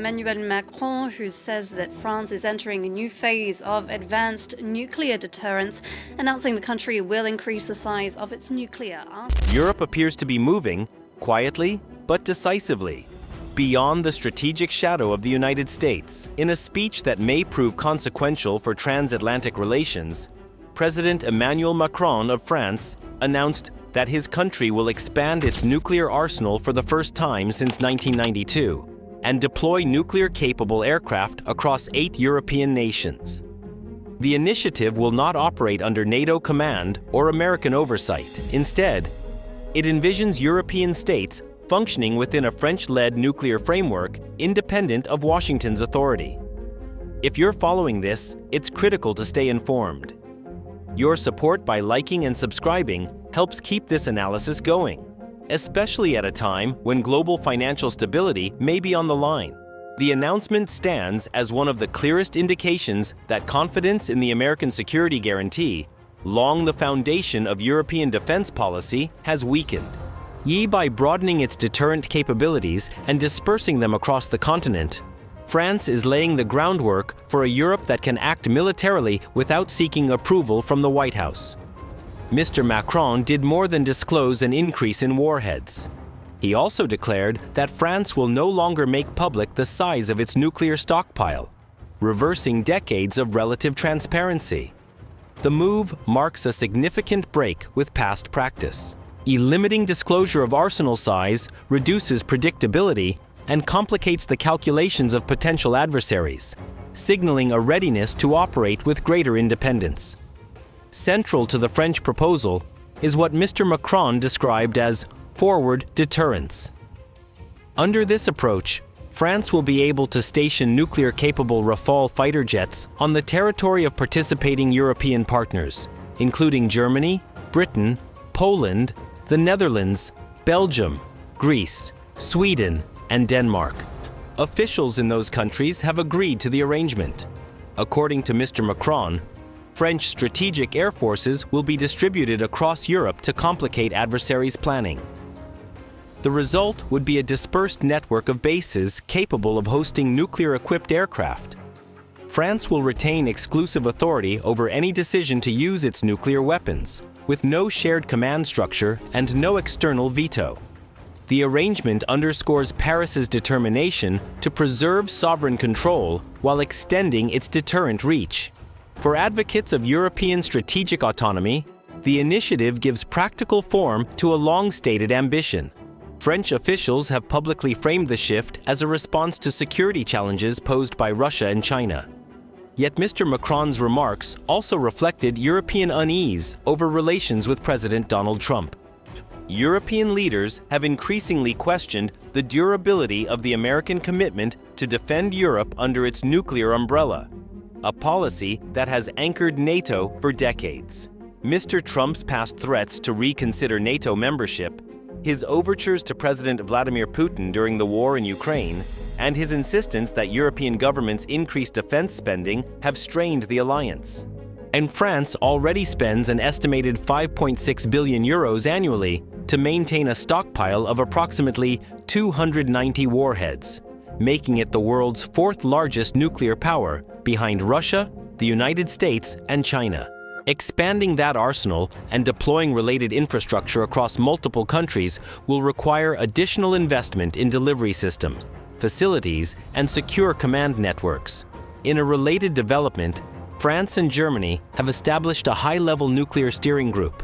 Emmanuel Macron, who says that France is entering a new phase of advanced nuclear deterrence, announcing the country will increase the size of its nuclear arsenal. Europe appears to be moving, quietly but decisively, beyond the strategic shadow of the United States. In a speech that may prove consequential for transatlantic relations, President Emmanuel Macron of France announced that his country will expand its nuclear arsenal for the first time since 1992 and deploy nuclear-capable aircraft across 8 European nations. The initiative will not operate under NATO command or American oversight. Instead, it envisions European states functioning within a French-led nuclear framework independent of Washington's authority. If you're following this, it's critical to stay informed. Your support by liking and subscribing helps keep this analysis going, especially at a time when global financial stability may be on the line. The announcement stands as one of the clearest indications that confidence in the American security guarantee, long the foundation of European defense policy, has weakened. By broadening its deterrent capabilities and dispersing them across the continent, France is laying the groundwork for a Europe that can act militarily without seeking approval from the White House. Mr. Macron did more than disclose an increase in warheads. He also declared that France will no longer make public the size of its nuclear stockpile, reversing decades of relative transparency. The move marks a significant break with past practice. Limiting disclosure of arsenal size reduces predictability and complicates the calculations of potential adversaries, signaling a readiness to operate with greater independence. Central to the French proposal is what Mr. Macron described as forward deterrence. Under this approach, France will be able to station nuclear-capable Rafale fighter jets on the territory of participating European partners, including Germany, Britain, Poland, the Netherlands, Belgium, Greece, Sweden, and Denmark. Officials in those countries have agreed to the arrangement. According to Mr. Macron, French strategic air forces will be distributed across Europe to complicate adversaries' planning. The result would be a dispersed network of bases capable of hosting nuclear-equipped aircraft. France will retain exclusive authority over any decision to use its nuclear weapons, with no shared command structure and no external veto. The arrangement underscores Paris's determination to preserve sovereign control while extending its deterrent reach. For advocates of European strategic autonomy, the initiative gives practical form to a long-stated ambition. French officials have publicly framed the shift as a response to security challenges posed by Russia and China. Yet Mr. Macron's remarks also reflected European unease over relations with President Donald Trump. European leaders have increasingly questioned the durability of the American commitment to defend Europe under its nuclear umbrella, a policy that has anchored NATO for decades. Mr. Trump's past threats to reconsider NATO membership, his overtures to President Vladimir Putin during the war in Ukraine, and his insistence that European governments increase defense spending have strained the alliance. And France already spends an estimated 5.6 billion euros annually to maintain a stockpile of approximately 290 warheads, making it the world's 4th largest nuclear power, behind Russia, the United States, and China. Expanding that arsenal and deploying related infrastructure across multiple countries will require additional investment in delivery systems, facilities, and secure command networks. In a related development, France and Germany have established a high-level nuclear steering group,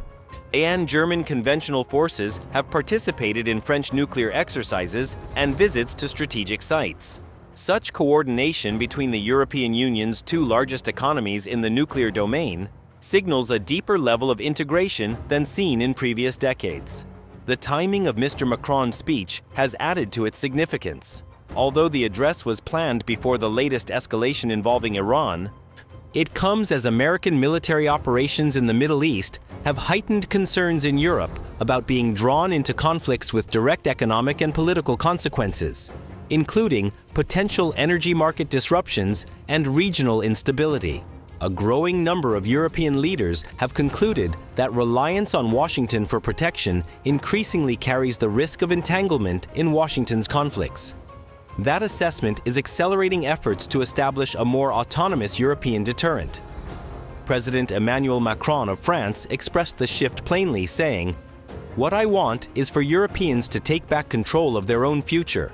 and German conventional forces have participated in French nuclear exercises and visits to strategic sites. Such coordination between the European Union's 2 largest economies in the nuclear domain signals a deeper level of integration than seen in previous decades. The timing of Mr. Macron's speech has added to its significance. Although the address was planned before the latest escalation involving Iran, it comes as American military operations in the Middle East have heightened concerns in Europe about being drawn into conflicts with direct economic and political consequences, including potential energy market disruptions and regional instability. A growing number of European leaders have concluded that reliance on Washington for protection increasingly carries the risk of entanglement in Washington's conflicts. That assessment is accelerating efforts to establish a more autonomous European deterrent. President Emmanuel Macron of France expressed the shift plainly, saying, "What I want is for Europeans to take back control of their own future."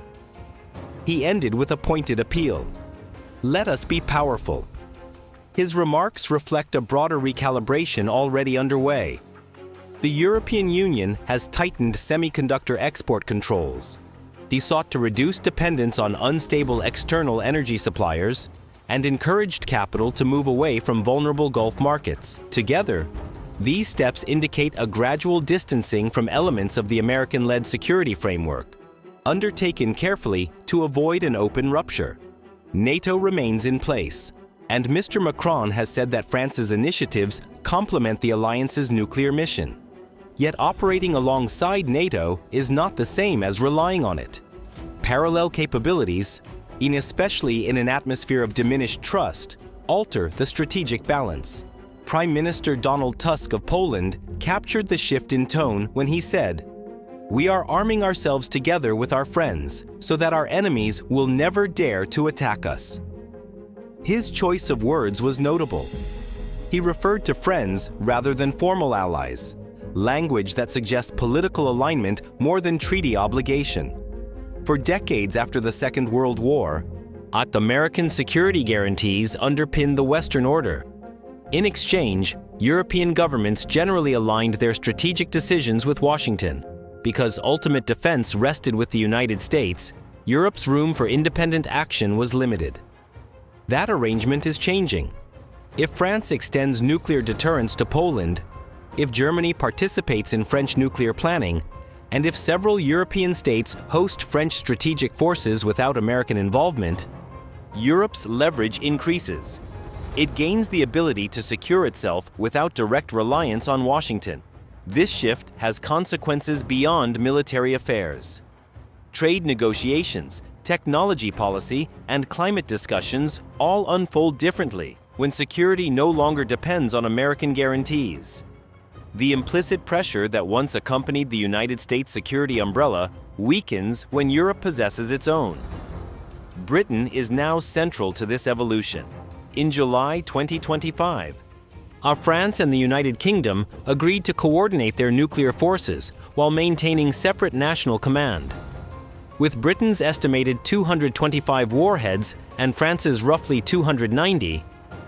He ended with a pointed appeal. Let us be powerful. His remarks reflect a broader recalibration already underway. The European Union has tightened semiconductor export controls. He sought to reduce dependence on unstable external energy suppliers and encouraged capital to move away from vulnerable Gulf markets. Together, these steps indicate a gradual distancing from elements of the American-led security framework, undertaken carefully to avoid an open rupture. NATO remains in place, and Mr. Macron has said that France's initiatives complement the alliance's nuclear mission. Yet operating alongside NATO is not the same as relying on it. Parallel capabilities, especially in an atmosphere of diminished trust, alter the strategic balance. Prime Minister Donald Tusk of Poland captured the shift in tone when he said, "We are arming ourselves together with our friends so that our enemies will never dare to attack us." His choice of words was notable. He referred to friends rather than formal allies, language that suggests political alignment more than treaty obligation. For decades after the Second World War, American security guarantees underpinned the Western order. In exchange, European governments generally aligned their strategic decisions with Washington. Because ultimate defense rested with the United States, Europe's room for independent action was limited. That arrangement is changing. If France extends nuclear deterrence to Poland, if Germany participates in French nuclear planning, and if several European states host French strategic forces without American involvement, Europe's leverage increases. It gains the ability to secure itself without direct reliance on Washington. This shift has consequences beyond military affairs. Trade negotiations, technology policy, and climate discussions all unfold differently when security no longer depends on American guarantees. The implicit pressure that once accompanied the United States security umbrella weakens when Europe possesses its own. Britain is now central to this evolution. In July 2025, France and the United Kingdom agreed to coordinate their nuclear forces while maintaining separate national command. With Britain's estimated 225 warheads and France's roughly 290,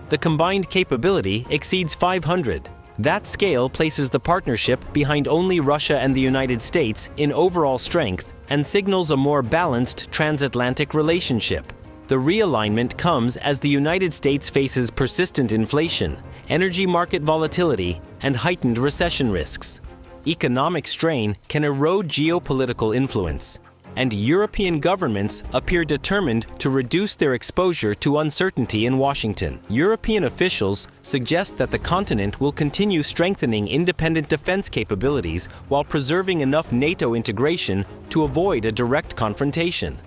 the combined capability exceeds 500. That scale places the partnership behind only Russia and the United States in overall strength and signals a more balanced transatlantic relationship. The realignment comes as the United States faces persistent inflation, energy market volatility, and heightened recession risks. Economic strain can erode geopolitical influence, and European governments appear determined to reduce their exposure to uncertainty in Washington. European officials suggest that the continent will continue strengthening independent defense capabilities while preserving enough NATO integration to avoid a direct confrontation.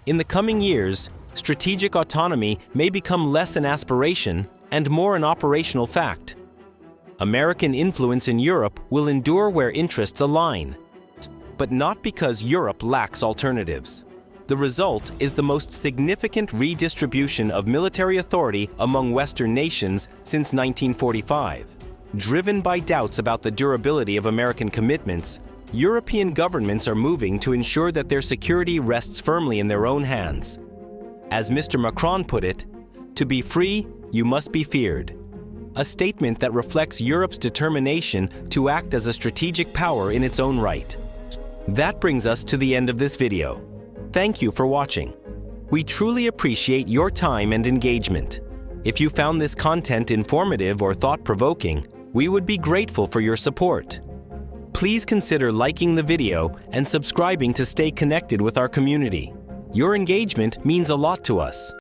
In the coming years, strategic autonomy may become less an aspiration and more an operational fact. American influence in Europe will endure where interests align, but not because Europe lacks alternatives. The result is the most significant redistribution of military authority among Western nations since 1945. Driven by doubts about the durability of American commitments, European governments are moving to ensure that their security rests firmly in their own hands. As Mr. Macron put it, "To be free, you must be feared." A statement that reflects Europe's determination to act as a strategic power in its own right. That brings us to the end of this video. Thank you for watching. We truly appreciate your time and engagement. If you found this content informative or thought-provoking, we would be grateful for your support. Please consider liking the video and subscribing to stay connected with our community. Your engagement means a lot to us.